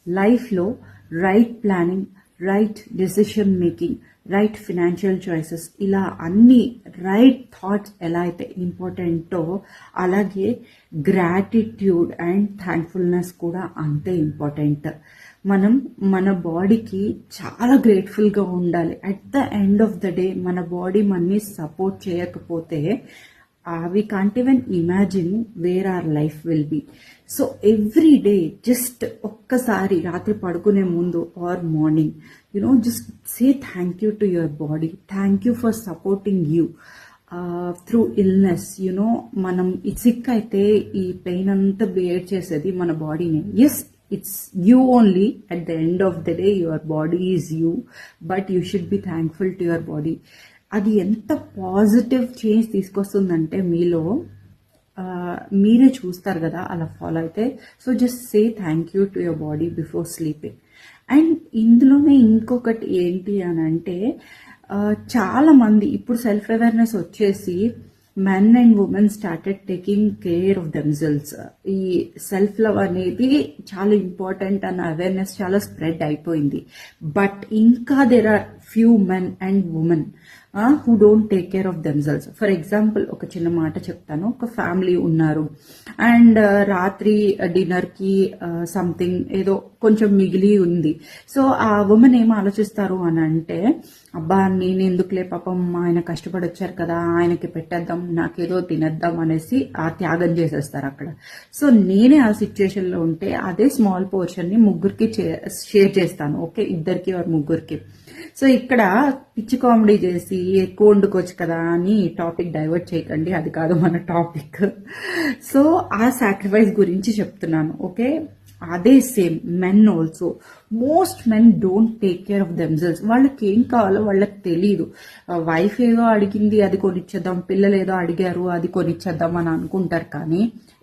లైఫ్లో right planning, right decision making, right financial choices, ఇలా అన్ని రైట్ థాట్స్ ఎలా అయితే ఇంపార్టెంటో అలాగే గ్రాటిట్యూడ్ అండ్ థ్యాంక్ఫుల్నెస్ కూడా అంతే ఇంపార్టెంట్. మనం మన బాడీకి చాలా గ్రేట్ఫుల్గా ఉండాలి. At the end of the day మన బాడీ మనని సపోర్ట్ చేయకపోతే we can't even imagine where our life will be. So every day just ఒక్కసారి రాత్రి పడుకునే ముందు or morning, just say thank you to your body. Thank you for supporting you through illness. మనం sick అయితే ఈ pain అంతా bear చేసేది మన బాడీనే. Yes, it's you only. At the end of the day your body is you, but you should be thankful to your body. అది ఎంత positive change తీసుకొస్తుందంటే మీలో మీరే చూస్తారు కదా అలా ఫాలో అయితే. So just say thank you to your body before sleeping. And ఇందులోనే ఇంకొకటి ఏంటి అని అంటే చాలా మంది ఇప్పుడు సెల్ఫ్ అవేర్నెస్ వచ్చేసి men and women started taking care of themselves. ఈ సెల్ఫ్ లవ్ అనేది చాలా ఇంపార్టెంట్ అన్న అవేర్నెస్ చాలా స్ప్రెడ్ అయిపోయింది. బట్ ఇంకా there are few men and women who don't take care of themselves. For example ఒక చిన్న మాట చెప్తాను. ఒక ఫ్యామిలీ ఉన్నారు అండ్ రాత్రి డిన్నర్కి సంథింగ్ ఏదో కొంచెం మిగిలి ఉంది. సో ఆ ఉమెన్ ఏం ఆలోచిస్తారు అని అంటే, అబ్బా నేను ఎందుకులే పాపం ఆయన కష్టపడి వచ్చారు కదా, ఆయనకి పెట్టేద్దాం, నాకేదో తినేద్దాం అనేసి ఆ త్యాగం చేసేస్తారు అక్కడ. సో నేనే ఆ సిచ్యుయేషన్లో ఉంటే అదే స్మాల్ పోర్షన్ని ముగ్గురికి షేర్ చేస్తాను. ఓకే, ఇద్దరికి ఆర్ ముగ్గురికి. సో ఇక్కడ పిచ్చి కామెడీ చేసి ఎక్కువ వండుకోవచ్చు కదా అని టాపిక్ డైవర్ట్ చేయకండి, అది కాదు మన టాపిక్. సో ఆ సాక్రిఫైస్ గురించి చెప్తున్నాను. ఓకే, అదే same men also. Most men don't take care of themselves. వాళ్ళకి ఏం కావాలో వాళ్ళకి తెలీదు. వైఫ్ ఏదో అడిగింది అది కొనిచ్చేద్దాం, పిల్లలు ఏదో అడిగారు అది కొనిచ్చేద్దాం అని అనుకుంటారు. కానీ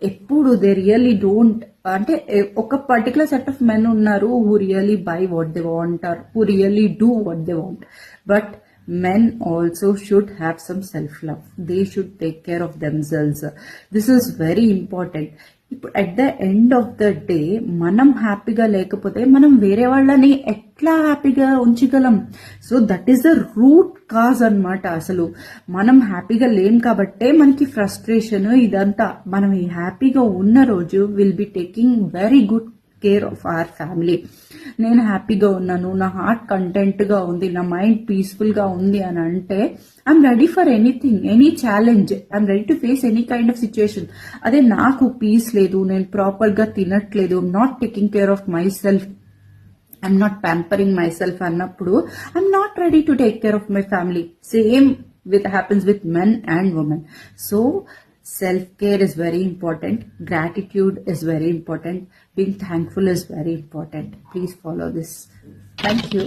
ఎప్పుడు దే రియల్లీ డోంట్, అంటే ఒక పర్టికులర్ సెట్ ఆఫ్ మెన్ ఉన్నారు who really buy what they want or who really do what they want. But men also should have some self-love. They should take care of themselves. This is very important. ఇప్పుడు at the end of the day మనం హ్యాపీగా లేకపోతే మనం వేరే వాళ్ళని ఎట్లా హ్యాపీగా ఉంచగలం? So that is the root cause అన్నమాట. అసలు మనం హ్యాపీగా లేం కాబట్టే మనకి ఫ్రస్ట్రేషన్ ఇదంతా. మనం ఈ హ్యాపీగా ఉన్న రోజు will be taking very good care of our family. నేను హ్యాపీగా ఉన్నాను, నా హార్ట్ కంటెంట్గా ఉంది, నా మైండ్ పీస్ఫుల్గా ఉంది అని అంటే I'm ready for anything, any challenge. I'm ready to face any kind of situation. అదే నాకు పీస్ లేదు, నేను ప్రాపర్గా తినట్లేదు, I'm not taking care of myself, I'm not pampering myself అన్నప్పుడు I'm not ready to take care of my family. Same happens with men and women. So self-care is very important. Gratitude is very important. Being thankful is very important. Please follow this. Thank you.